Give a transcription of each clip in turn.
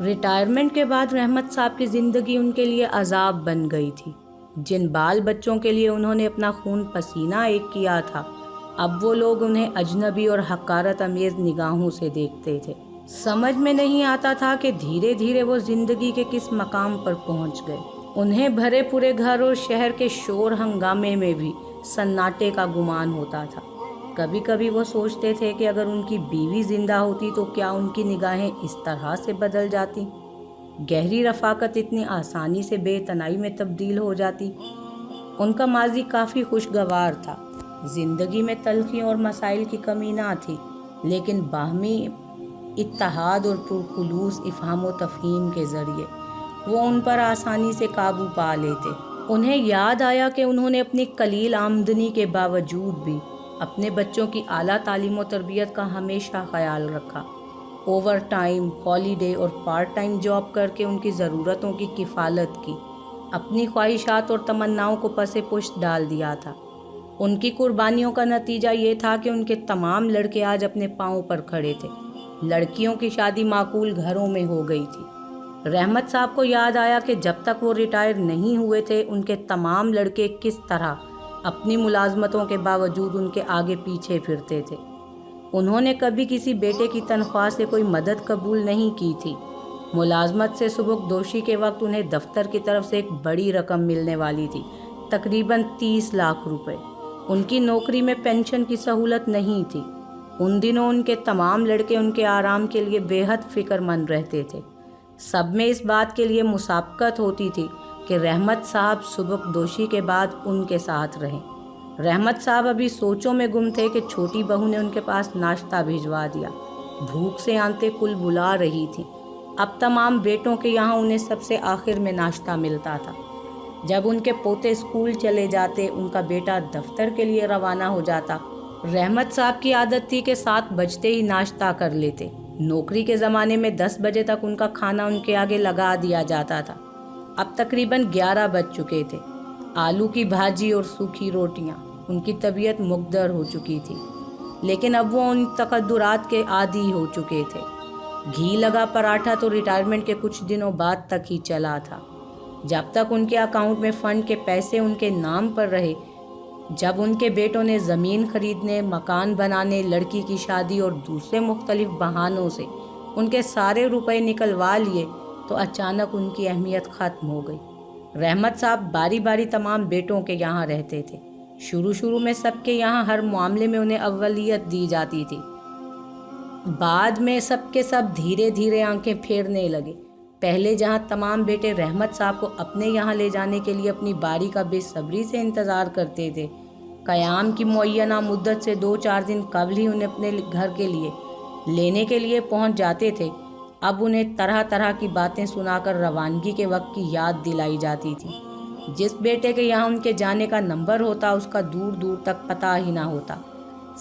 Retirement کے بعد رحمت صاحب کی زندگی ان کے لیے عذاب بن گئی تھی۔ جن بال بچوں کے لیے انہوں نے اپنا خون پسینہ ایک کیا تھا، اب وہ لوگ انہیں اجنبی اور حقارت امیز نگاہوں سے دیکھتے تھے۔ سمجھ میں نہیں آتا تھا کہ دھیرے دھیرے وہ زندگی کے کس مقام پر پہنچ گئے۔ انہیں بھرے پورے گھر اور شہر کے شور ہنگامے میں بھی سناٹے کا گمان ہوتا تھا۔ کبھی کبھی وہ سوچتے تھے کہ اگر ان کی بیوی زندہ ہوتی تو کیا ان کی نگاہیں اس طرح سے بدل جاتی، گہری رفاقت اتنی آسانی سے بے تنائی میں تبدیل ہو جاتی۔ ان کا ماضی کافی خوشگوار تھا، زندگی میں تلخیوں اور مسائل کی کمی نہ تھی، لیکن باہمی اتحاد اور پرخلوص افہام و تفہیم کے ذریعے وہ ان پر آسانی سے قابو پا لیتے۔ انہیں یاد آیا کہ انہوں نے اپنی قلیل آمدنی کے باوجود بھی اپنے بچوں کی اعلیٰ تعلیم و تربیت کا ہمیشہ خیال رکھا، اوور ٹائم، ہالیڈے اور پارٹ ٹائم جاب کر کے ان کی ضرورتوں کی کفالت کی، اپنی خواہشات اور تمناؤں کو پس پشت ڈال دیا تھا۔ ان کی قربانیوں کا نتیجہ یہ تھا کہ ان کے تمام لڑکے آج اپنے پاؤں پر کھڑے تھے۔ لڑکیوں کی شادی معقول گھروں میں ہو گئی تھی۔ رحمت صاحب کو یاد آیا کہ جب تک وہ ریٹائر نہیں ہوئے تھے ان کے تمام لڑکے کس طرح اپنی ملازمتوں کے باوجود ان کے آگے پیچھے پھرتے تھے۔ انہوں نے کبھی کسی بیٹے کی تنخواہ سے کوئی مدد قبول نہیں کی تھی۔ ملازمت سے سبکدوشی کے وقت انہیں دفتر کی طرف سے ایک بڑی رقم ملنے والی تھی، تقریباً 30 لاکھ روپے۔ ان کی نوکری میں پینشن کی سہولت نہیں تھی۔ ان دنوں ان کے تمام لڑکے ان کے آرام کے لیے بے حد فکر مند رہتے تھے۔ سب میں اس بات کے لیے مسابقت ہوتی تھی کہ رحمت صاحب سبکدوشی کے بعد ان کے ساتھ رہیں۔ رحمت صاحب ابھی سوچوں میں گم تھے کہ چھوٹی بہو نے ان کے پاس ناشتہ بھجوا دیا۔ بھوک سے آنتیں کل بلا رہی تھیں۔ اب تمام بیٹوں کے یہاں انہیں سب سے آخر میں ناشتہ ملتا تھا۔ جب ان کے پوتے اسکول چلے جاتے، ان کا بیٹا دفتر کے لیے روانہ ہو جاتا۔ رحمت صاحب کی عادت تھی کہ 7 بجتے ہی ناشتہ کر لیتے۔ نوکری کے زمانے میں 10 بجے تک ان کا کھانا ان کے آگے لگا دیا جاتا تھا۔ اب تقریباً 11 بج چکے تھے۔ آلو کی بھاجی اور سوکھی روٹیاں، ان کی طبیعت مقدر ہو چکی تھی، لیکن اب وہ ان تقدرات کے عادی ہو چکے تھے۔ گھی لگا پراٹھا تو ریٹائرمنٹ کے کچھ دنوں بعد تک ہی چلا تھا، جب تک ان کے اکاؤنٹ میں فنڈ کے پیسے ان کے نام پر رہے۔ جب ان کے بیٹوں نے زمین خریدنے، مکان بنانے، لڑکی کی شادی اور دوسرے مختلف بہانوں سے ان کے سارے روپے نکلوا لیے تو اچانک ان کی اہمیت ختم ہو گئی۔ رحمت صاحب باری باری تمام بیٹوں کے یہاں رہتے تھے۔ شروع میں سب کے یہاں ہر معاملے میں انہیں اولیت دی جاتی تھی۔ بعد میں سب کے سب دھیرے دھیرے آنکھیں پھیرنے لگے۔ پہلے جہاں تمام بیٹے رحمت صاحب کو اپنے یہاں لے جانے کے لیے اپنی باری کا بے صبری سے انتظار کرتے تھے، قیام کی معینہ مدت سے 2-4 دن قبل ہی انہیں اپنے گھر کے لیے لینے کے لیے پہنچ جاتے تھے، اب انہیں طرح طرح کی باتیں سنا کر روانگی کے وقت کی یاد دلائی جاتی تھی۔ جس بیٹے کے یہاں ان کے جانے کا نمبر ہوتا اس کا دور دور تک پتہ ہی نہ ہوتا۔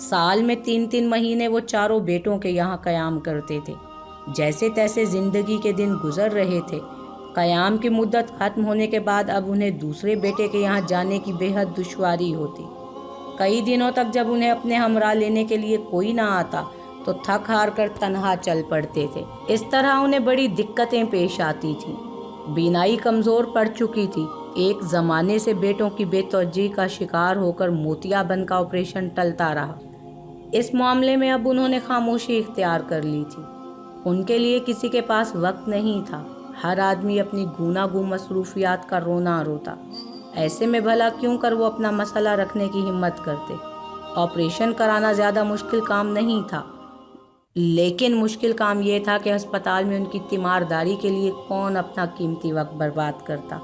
سال میں 3 مہینے وہ چاروں بیٹوں کے یہاں قیام کرتے تھے۔ جیسے تیسے زندگی کے دن گزر رہے تھے۔ قیام کی مدت ختم ہونے کے بعد اب انہیں دوسرے بیٹے کے یہاں جانے کی بے حد دشواری ہوتی۔ کئی دنوں تک جب انہیں اپنے ہمراہ لینے کے لیے کوئی نہ آتا تو تھک ہار کر تنہا چل پڑتے تھے۔ اس طرح انہیں بڑی دقتیں پیش آتی تھیں۔ بینائی کمزور پڑ چکی تھی۔ ایک زمانے سے بیٹوں کی بے توجہی کا شکار ہو کر موتیا بند کا آپریشن ٹلتا رہا۔ اس معاملے میں اب انہوں نے خاموشی اختیار کر لی تھی۔ ان کے لیے کسی کے پاس وقت نہیں تھا۔ ہر آدمی اپنی گوناگوں مصروفیات کا رونا روتا۔ ایسے میں بھلا کیوں کر وہ اپنا مسئلہ رکھنے کی ہمت کرتے۔ آپریشن کرانا زیادہ مشکل کام نہیں تھا، لیکن مشکل کام یہ تھا کہ ہسپتال میں ان کی تیمارداری کے لیے کون اپنا قیمتی وقت برباد کرتا۔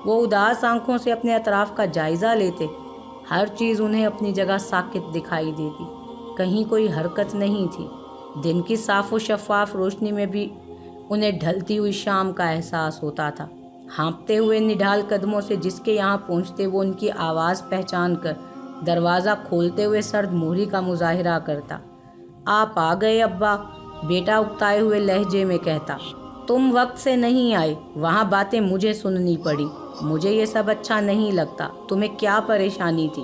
وہ اداس آنکھوں سے اپنے اطراف کا جائزہ لیتے۔ ہر چیز انہیں اپنی جگہ ساکت دکھائی دیتی، کہیں کوئی حرکت نہیں تھی۔ دن کی صاف و شفاف روشنی میں بھی انہیں ڈھلتی ہوئی شام کا احساس ہوتا تھا۔ ہانپتے ہوئے نڈھال قدموں سے جس کے یہاں پہنچتے وہ ان کی آواز پہچان کر دروازہ کھولتے ہوئے سرد مہری کا مظاہرہ کرتا۔ آپ آ گئے ابا، بیٹا اکتائے ہوئے لہجے میں کہتا۔ تم وقت سے نہیں آئے، وہاں باتیں مجھے سننی پڑی۔ مجھے یہ سب اچھا نہیں لگتا۔ تمہیں کیا پریشانی تھی؟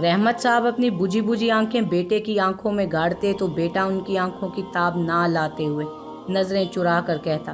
رحمت صاحب اپنی بجھی بجھی آنکھیں بیٹے کی آنکھوں میں گاڑتے تو بیٹا ان کی آنکھوں کی تاب نہ لاتے ہوئے نظریں چرا کر کہتا،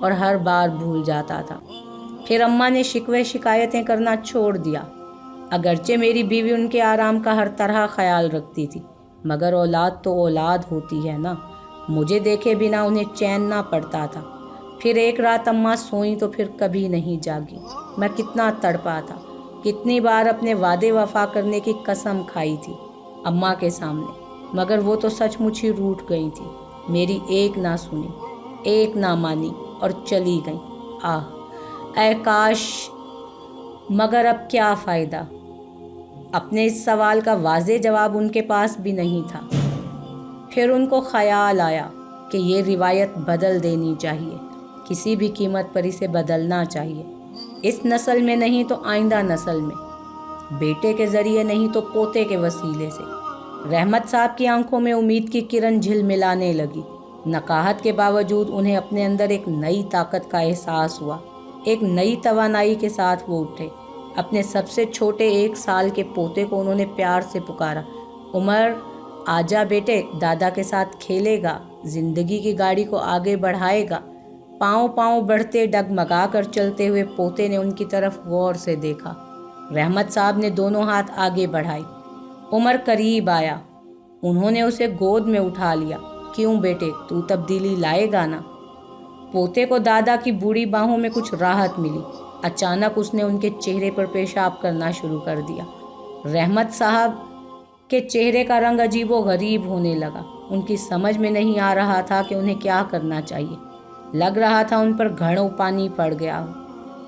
اور ہر بار بھول جاتا تھا۔ پھر اماں نے شکوے شکایتیں کرنا چھوڑ دیا۔ اگرچہ میری بیوی ان کے آرام کا ہر طرح خیال رکھتی تھی، مگر اولاد تو اولاد ہوتی ہے نا، مجھے دیکھے بنا انہیں چین نہ پڑتا تھا۔ پھر ایک رات اماں سوئیں تو پھر کبھی نہیں جاگی۔ میں کتنا تڑپا تھا، کتنی بار اپنے وعدے وفا کرنے کی قسم کھائی تھی اماں کے سامنے، مگر وہ تو سچ مچ ہی روٹھ گئی تھی۔ میری ایک نہ سنی، ایک نہ مانی اور چلی گئیں۔ اے کاش! مگر اب کیا فائدہ؟ اپنے اس سوال کا واضح جواب ان کے پاس بھی نہیں تھا۔ پھر ان کو خیال آیا کہ یہ روایت بدل دینی چاہیے، کسی بھی قیمت پر اسے بدلنا چاہیے، اس نسل میں نہیں تو آئندہ نسل میں، بیٹے کے ذریعے نہیں تو پوتے کے وسیلے سے۔ رحمت صاحب کی آنکھوں میں امید کی کرن جھلملانے لگی۔ نقاہت کے باوجود انہیں اپنے اندر ایک نئی طاقت کا احساس ہوا۔ ایک نئی توانائی کے ساتھ وہ اٹھے۔ اپنے سب سے چھوٹے 1 سال کے پوتے کو انہوں نے پیار سے پکارا، عمر آجا بیٹے، دادا کے ساتھ کھیلے گا، زندگی کی گاڑی کو آگے بڑھائے گا۔ پاؤں پاؤں بڑھتے ڈگمگا کر چلتے ہوئے پوتے نے ان کی طرف غور سے دیکھا۔ رحمت صاحب نے دونوں ہاتھ آگے بڑھائے۔ عمر قریب آیا، انہوں نے اسے گود میں اٹھا لیا۔ کیوں بیٹے، تو تبدیلی لائے گا نا؟ پوتے کو دادا کی بوڑھی باہوں میں کچھ راحت ملی۔ اچانک اس نے ان کے چہرے پر پیشاب کرنا شروع کر دیا۔ رحمت صاحب کے چہرے کا رنگ عجیب و غریب ہونے لگا۔ ان کی سمجھ میں نہیں آ رہا تھا کہ انہیں کیا کرنا چاہیے۔ لگ رہا تھا ان پر گھڑوں پانی پڑ گیا ہو۔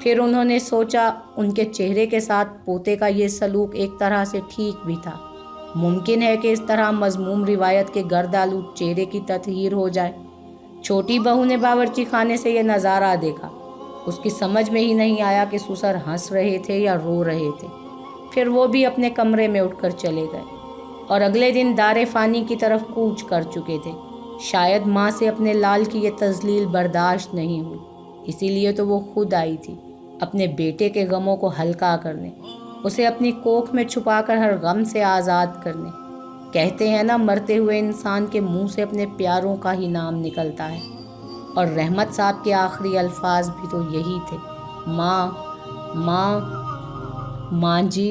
پھر انہوں نے سوچا ان کے چہرے کے ساتھ پوتے کا یہ سلوک ایک طرح سے ٹھیک بھی تھا۔ ممکن ہے کہ اس طرح مذموم روایت کے گرد آلود چہرے کی تطہیر ہو جائے۔ چھوٹی بہو نے باورچی خانے سے یہ نظارہ دیکھا۔ اس کی سمجھ میں ہی نہیں آیا کہ سسر ہنس رہے تھے یا رو رہے تھے۔ پھر وہ بھی اپنے کمرے میں اٹھ کر چلے گئے اور اگلے دن دار فانی کی طرف کوچ کر چکے تھے۔ شاید ماں سے اپنے لال کی یہ تذلیل برداشت نہیں ہوئی، اسی لیے تو وہ خود آئی تھی اپنے بیٹے کے غموں کو ہلکا کرنے، اسے اپنی کوکھ میں چھپا کر ہر غم سے آزاد کرنے۔ کہتے ہیں نا، مرتے ہوئے انسان کے منہ سے اپنے پیاروں کا ہی نام نکلتا ہے، اور رحمت صاحب کے آخری الفاظ بھی تو یہی تھے، ماں ماں ماں جی۔